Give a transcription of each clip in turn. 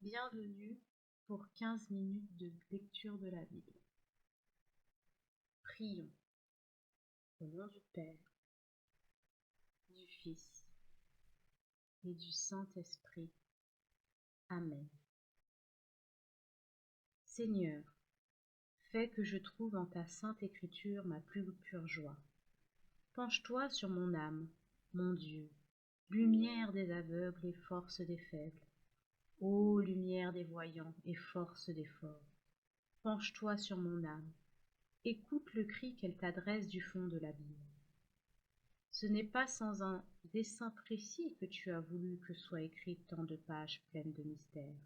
Bienvenue pour 15 minutes de lecture de la Bible. Prions. Au nom du Père, du Fils et du Saint-Esprit. Amen. Seigneur, fais que je trouve en ta sainte écriture ma plus pure joie. Penche-toi sur mon âme, mon Dieu, lumière des aveugles et force des faibles. Ô lumière des voyants et force des forts, penche-toi sur mon âme, écoute le cri qu'elle t'adresse du fond de l'abîme. Ce n'est pas sans un dessein précis que tu as voulu que soient écrites tant de pages pleines de mystères.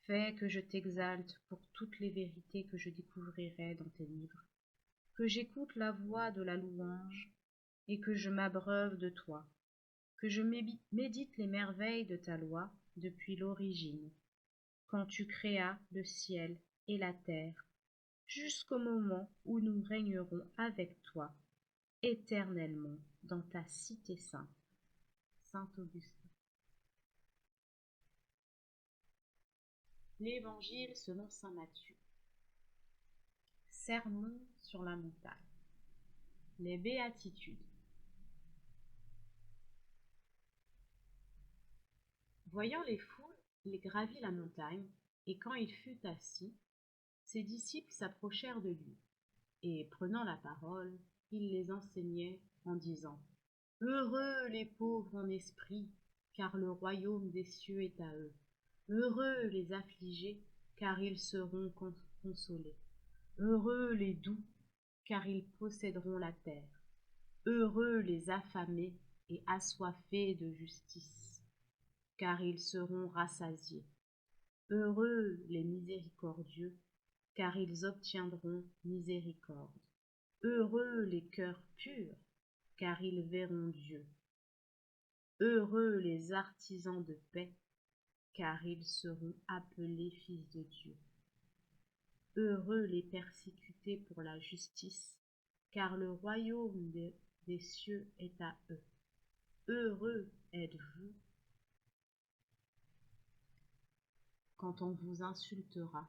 Fais que je t'exalte pour toutes les vérités que je découvrirai dans tes livres, que j'écoute la voix de la louange et que je m'abreuve de toi, que je médite les merveilles de ta loi depuis l'origine, quand tu créas le ciel et la terre, jusqu'au moment où nous régnerons avec toi éternellement dans ta cité sainte. Saint Augustin. L'Évangile selon saint Matthieu. Sermon sur la montagne. Les béatitudes. Voyant les foules, il gravit la montagne, et quand il fut assis, ses disciples s'approchèrent de lui, et prenant la parole, il les enseignait en disant : Heureux les pauvres en esprit, car le royaume des cieux est à eux. Heureux les affligés, car ils seront consolés. Heureux les doux, car ils posséderont la terre. Heureux les affamés et assoiffés de justice, car ils seront rassasiés. Heureux les miséricordieux, car ils obtiendront miséricorde. Heureux les cœurs purs, car ils verront Dieu. Heureux les artisans de paix, car ils seront appelés fils de Dieu. Heureux les persécutés pour la justice, car le royaume des cieux est à eux. Heureux êtes-vous quand on vous insultera,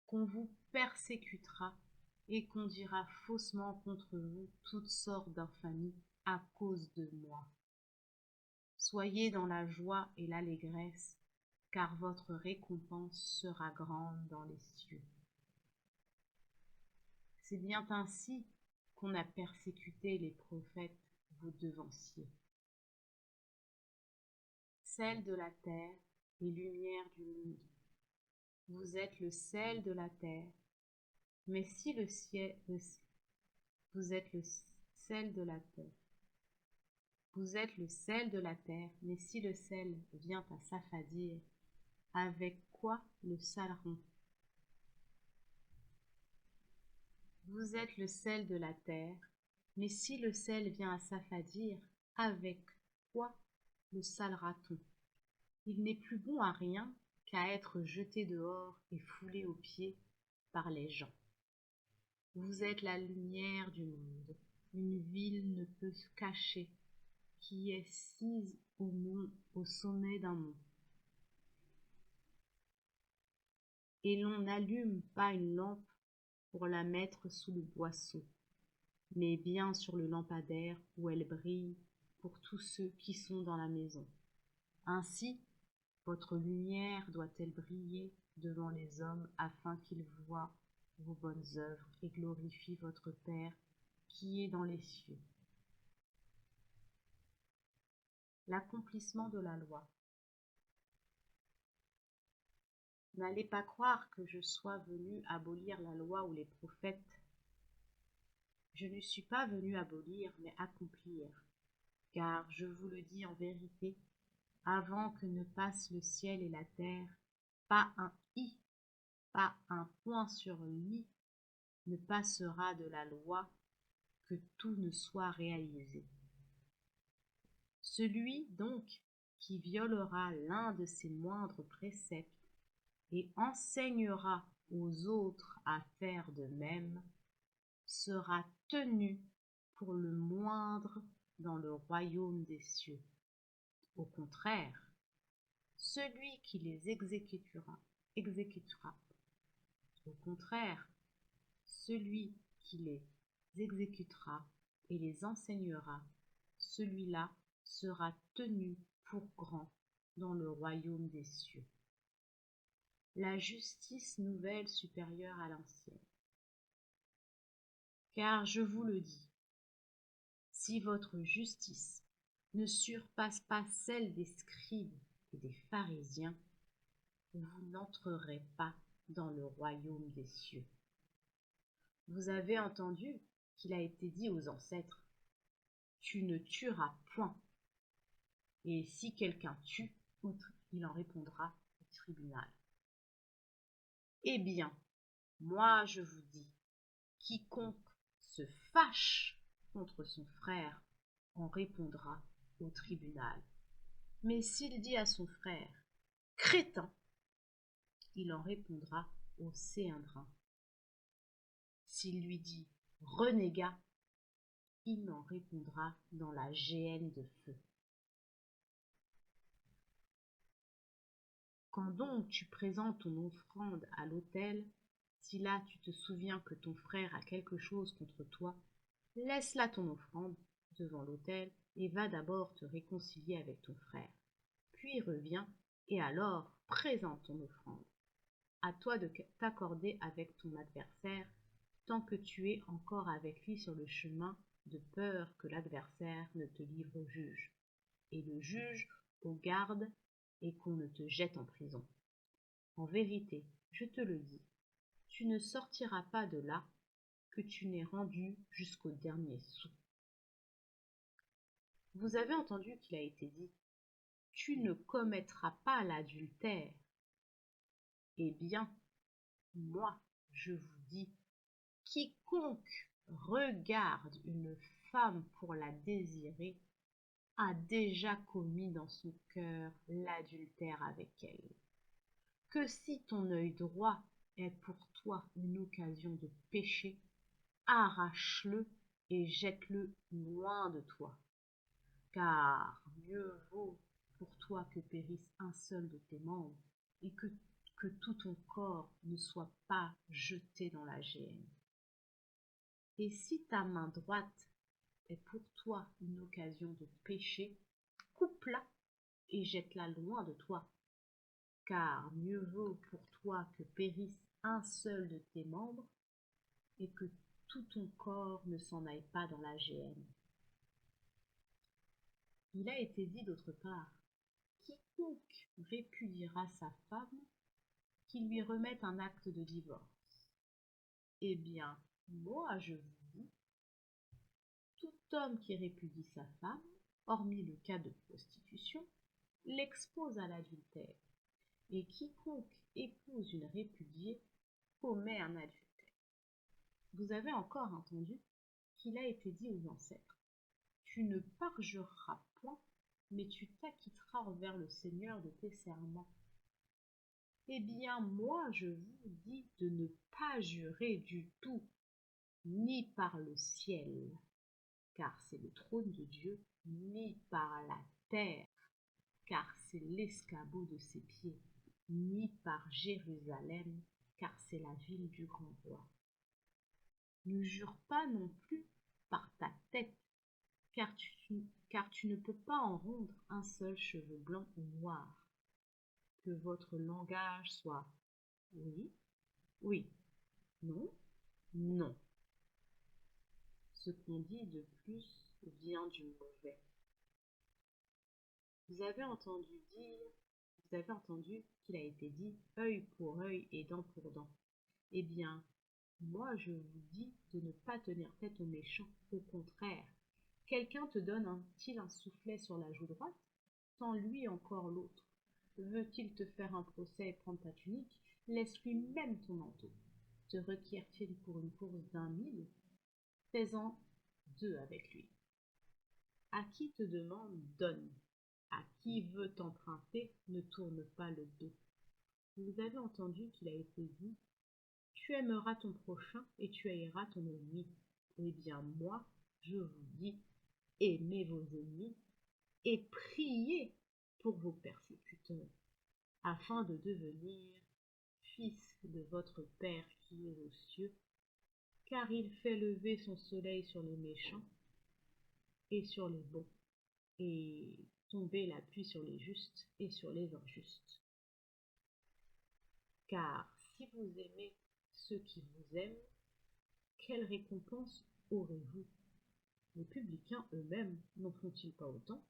qu'on vous persécutera et qu'on dira faussement contre vous toutes sortes d'infamies à cause de moi. Soyez dans la joie et l'allégresse, car votre récompense sera grande dans les cieux. C'est bien ainsi qu'on a persécuté les prophètes, vos devanciers. Sel de la terre et lumière du monde. Vous êtes le sel de la terre, mais si vous êtes le sel de la terre. Vous êtes le sel de la terre, mais si le sel vient à s'affadir, avec quoi le salerons? Vous êtes le sel de la terre, mais si le sel vient à s'affadir, avec quoi le salera-t-on? Il n'est plus bon à rien qu'à être jeté dehors et foulé aux pieds par les gens. Vous êtes la lumière du monde. Une ville ne peut se cacher qui est sise au sommet d'un mont. Et l'on n'allume pas une lampe pour la mettre sous le boisseau, mais bien sur le lampadaire où elle brille pour tous ceux qui sont dans la maison. Ainsi, votre lumière doit-elle briller devant les hommes afin qu'ils voient vos bonnes œuvres et glorifient votre Père qui est dans les cieux. L'accomplissement de la loi. N'allez pas croire que je sois venu abolir la loi ou les prophètes. Je ne suis pas venu abolir, mais accomplir. Car je vous le dis en vérité, avant que ne passe le ciel et la terre, pas un i, pas un point sur i ne passera de la loi, que tout ne soit réalisé. Celui donc qui violera l'un de ces moindres préceptes et enseignera aux autres à faire de même, sera tenu pour le moindre dans le royaume des cieux. Au contraire, celui qui les exécutera. Au contraire, celui qui les exécutera et les enseignera, celui-là sera tenu pour grand dans le royaume des cieux. La justice nouvelle supérieure à l'ancienne. Car je vous le dis, si votre justice ne surpasse pas celle des scribes et des pharisiens, vous n'entrerez pas dans le royaume des cieux. Vous avez entendu qu'il a été dit aux ancêtres, tu ne tueras point. Et si quelqu'un tue, il en répondra au tribunal. Eh bien, moi je vous dis, quiconque se fâche contre son frère en répondra au tribunal. Mais s'il dit à son frère, crétin, il en répondra au Sanhédrin. S'il lui dit, renégat, il en répondra dans la géhenne de feu. Quand donc tu présentes ton offrande à l'autel, si là tu te souviens que ton frère a quelque chose contre toi, laisse là ton offrande devant l'autel et va d'abord te réconcilier avec ton frère. Puis reviens et alors présente ton offrande. À toi de t'accorder avec ton adversaire tant que tu es encore avec lui sur le chemin, de peur que l'adversaire ne te livre au juge, et le juge au garde, et qu'on ne te jette en prison. En vérité, je te le dis, tu ne sortiras pas de là que tu n'aies rendu jusqu'au dernier sou. Vous avez entendu qu'il a été dit, tu ne commettras pas l'adultère. Eh bien, moi, je vous dis, quiconque regarde une femme pour la désirer a déjà commis dans son cœur l'adultère avec elle. Que si ton œil droit est pour toi une occasion de pécher, arrache-le et jette-le loin de toi. Car mieux vaut pour toi que périsse un seul de tes membres et que tout ton corps ne soit pas jeté dans la géhenne. Et si ta main droite est pour toi une occasion de pécher, coupe-la et jette-la loin de toi. Car mieux vaut pour toi que périsse un seul de tes membres et que tout ton corps ne s'en aille pas dans la géhenne. Il a été dit d'autre part, quiconque répudiera sa femme, qu'il lui remette un acte de divorce. Eh bien, moi je vous dis, tout homme qui répudie sa femme, hormis le cas de prostitution, l'expose à l'adultère, et quiconque épouse une répudiée commet un adultère. Vous avez encore entendu qu'il a été dit aux ancêtres, tu ne parjureras point, mais tu t'acquitteras envers le Seigneur de tes serments. Eh bien, moi, je vous dis de ne pas jurer du tout, ni par le ciel, car c'est le trône de Dieu, ni par la terre, car c'est l'escabeau de ses pieds, ni par Jérusalem, car c'est la ville du grand roi. Ne jure pas non plus par ta tête, car tu ne peux pas en rondre un seul cheveu blanc ou noir. Que votre langage soit oui, oui, non, non. Ce qu'on dit de plus vient du mauvais. Vous avez entendu qu'il a été dit œil pour œil et dent pour dent. Eh bien, moi je vous dis de ne pas tenir tête aux méchants, au contraire. Quelqu'un te donne-t-il un soufflet sur la joue droite? Tends-lui encore l'autre. Veut-il te faire un procès et prendre ta tunique? Laisse-lui même ton manteau. Te requiert-il pour une course d'1 000? Fais-en 2 avec lui. À qui te demande, donne. À qui veut t'emprunter, ne tourne pas le dos. Vous avez entendu qu'il a été dit, tu aimeras ton prochain et tu haïras ton ennemi. Eh bien moi, je vous dis, aimez vos ennemis et priez pour vos persécuteurs, afin de devenir fils de votre Père qui est aux cieux, car il fait lever son soleil sur les méchants et sur les bons, et tomber la pluie sur les justes et sur les injustes. Car si vous aimez ceux qui vous aiment, quelle récompense aurez-vous? Les publicains eux-mêmes n'en font-ils pas autant?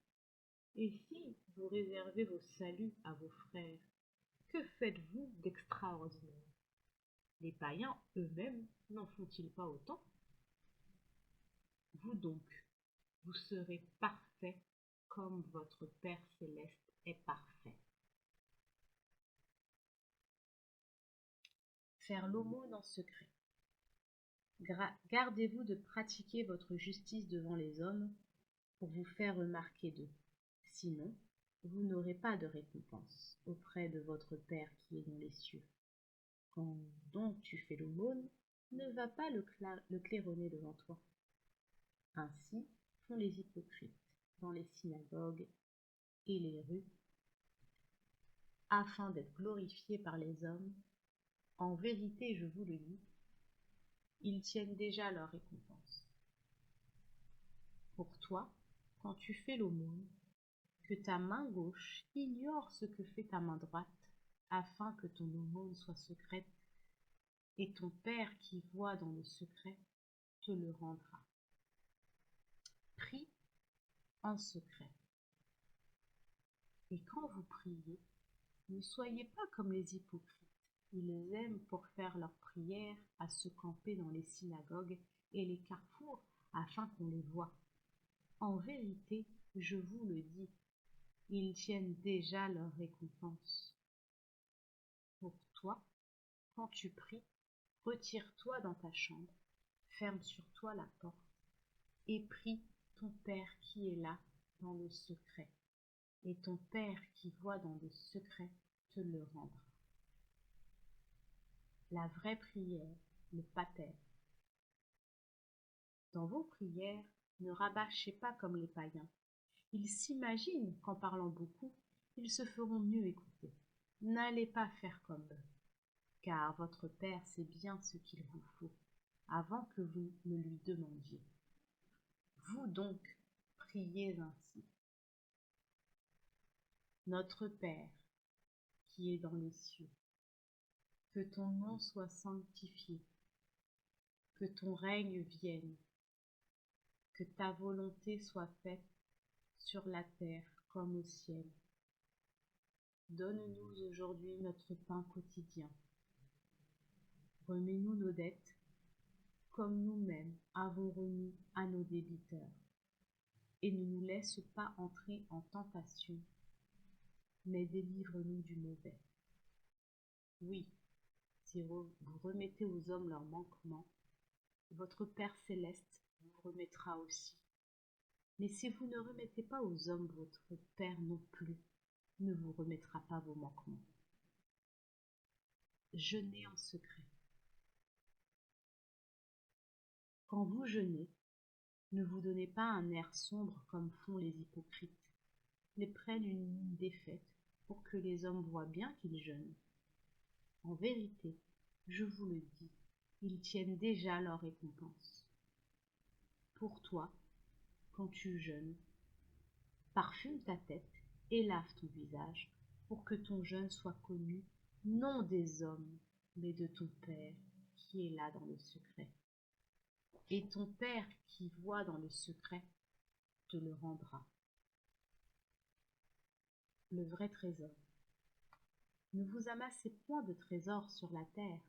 Et si vous réservez vos saluts à vos frères, que faites-vous d'extraordinaire? Les païens eux-mêmes n'en font-ils pas autant? Vous donc, vous serez parfaits comme votre Père céleste est parfait. Faire l'aumône en secret. Gardez-vous de pratiquer votre justice devant les hommes pour vous faire remarquer d'eux. Sinon, vous n'aurez pas de récompense auprès de votre Père qui est dans les cieux. Quand donc tu fais l'aumône, ne va pas le claironner devant toi. Ainsi font les hypocrites dans les synagogues et les rues, afin d'être glorifiés par les hommes. En vérité, je vous le dis, ils tiennent déjà leur récompense. Pour toi, quand tu fais l'aumône, que ta main gauche ignore ce que fait ta main droite, afin que ton aumône soit secrète, et ton Père qui voit dans le secret te le rendra. Prie en secret. Et quand vous priez, ne soyez pas comme les hypocrites. Ils aiment pour faire leurs prières à se camper dans les synagogues et les carrefours afin qu'on les voie. En vérité, je vous le dis, ils tiennent déjà leur récompense. Pour toi, quand tu pries, retire-toi dans ta chambre, ferme sur toi la porte et prie ton Père qui est là dans le secret. Et ton Père qui voit dans le secret te le rendra. La vraie prière, le pater. Dans vos prières, ne rabâchez pas comme les païens. Ils s'imaginent qu'en parlant beaucoup, ils se feront mieux écouter. N'allez pas faire comme eux, car votre Père sait bien ce qu'il vous faut, avant que vous ne lui demandiez. Vous donc, priez ainsi. Notre Père, qui est dans les cieux, que ton nom soit sanctifié, que ton règne vienne, que ta volonté soit faite sur la terre comme au ciel. Donne-nous aujourd'hui notre pain quotidien. Remets-nous nos dettes, comme nous-mêmes avons remis à nos débiteurs. Et ne nous laisse pas entrer en tentation, mais délivre-nous du mauvais. Oui, si vous remettez aux hommes leurs manquements, votre Père céleste vous remettra aussi. Mais si vous ne remettez pas aux hommes, votre Père non plus ne vous remettra pas vos manquements. Jeûnez en secret. Quand vous jeûnez, ne vous donnez pas un air sombre comme font les hypocrites. Ils prennent une mine défaite pour que les hommes voient bien qu'ils jeûnent. En vérité, je vous le dis, ils tiennent déjà leur récompense. Pour toi, quand tu jeûnes, parfume ta tête et lave ton visage pour que ton jeûne soit connu non des hommes, mais de ton Père qui est là dans le secret. Et ton Père qui voit dans le secret te le rendra. Le vrai trésor. Ne vous amassez point de trésors sur la terre,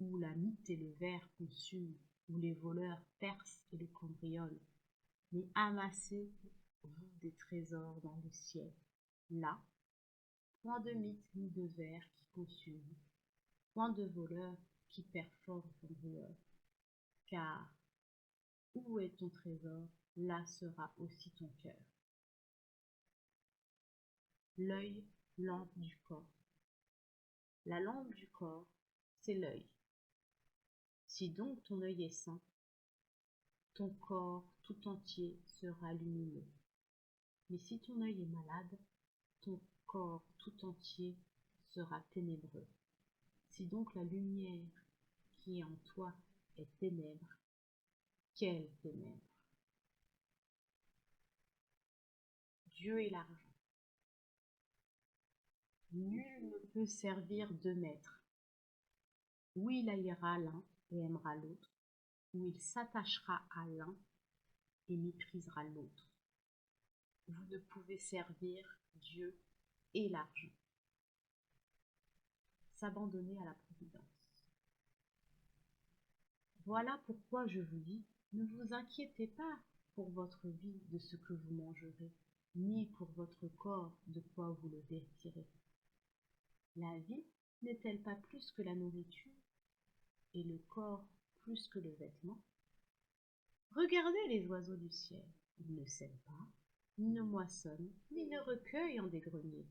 où la mythe et le ver consument, où les voleurs percent et le cambriolent, mais amassez-vous des trésors dans le ciel. Là, point de mythe ni de ver qui consument, point de voleurs qui perforent et cambriolent. Car où est ton trésor, là sera aussi ton cœur. L'œil, lampe du corps. La lampe du corps, c'est l'œil. Si donc ton œil est sain, ton corps tout entier sera lumineux. Mais si ton œil est malade, ton corps tout entier sera ténébreux. Si donc la lumière qui est en toi est ténèbre, quelle ténèbre! Dieu et l'argent. Nul ne peut servir deux maîtres. Ou il haïra l'un et aimera l'autre, ou il s'attachera à l'un et méprisera l'autre. Vous ne pouvez servir Dieu et l'argent. S'abandonner à la providence. Voilà pourquoi je vous dis, ne vous inquiétez pas pour votre vie de ce que vous mangerez, ni pour votre corps de quoi vous le vêtirez. La vie n'est-elle pas plus que la nourriture, et le corps plus que le vêtement? Regardez les oiseaux du ciel, ils ne sèment pas, ni ne moissonnent, ni ne recueillent en des greniers,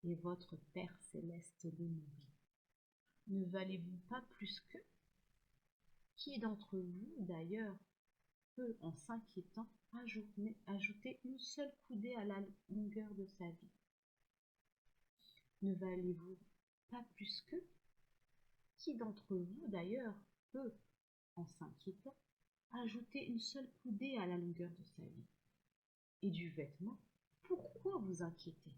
et votre Père céleste les nourrit. Ne valez-vous pas plus qu'eux? Qui d'entre vous, d'ailleurs, peut, en s'inquiétant, ajouter une seule coudée à la longueur de sa vie? Ne valez-vous pas plus qu'eux? Qui d'entre vous, d'ailleurs, peut, en s'inquiétant, ajouter une seule coudée à la longueur de sa vie? Et du vêtement, pourquoi vous inquiétez?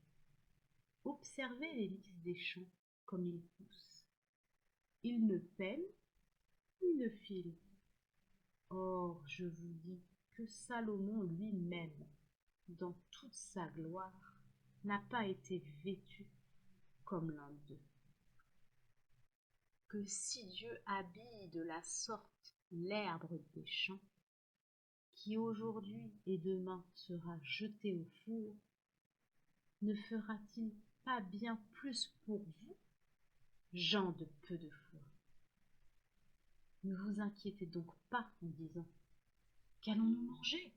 Observez les lys des champs comme ils poussent. Ils ne peinent ni ne filent. Or, je vous dis que Salomon lui-même, dans toute sa gloire, n'a pas été vêtu comme l'un d'eux. Que si Dieu habille de la sorte l'herbe des champs, qui aujourd'hui et demain sera jeté au four, ne fera-t-il pas bien plus pour vous, gens de peu de foi? Ne vous inquiétez donc pas en disant: qu'allons-nous manger?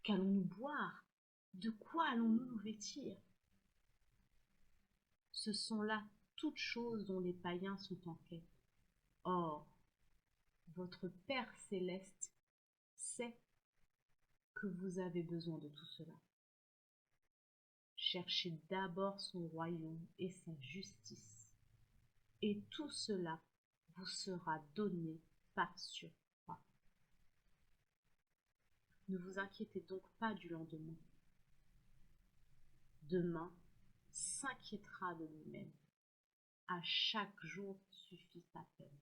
Qu'allons-nous boire? De quoi allons-nous nous vêtir? Ce sont là toutes choses dont les païens sont en quête. Or, votre Père céleste sait que vous avez besoin de tout cela. Cherchez d'abord son royaume et sa justice, et tout cela vous sera donné par surcroît. Ne vous inquiétez donc pas du lendemain. Demain s'inquiétera de lui-même. À chaque jour suffit sa peine.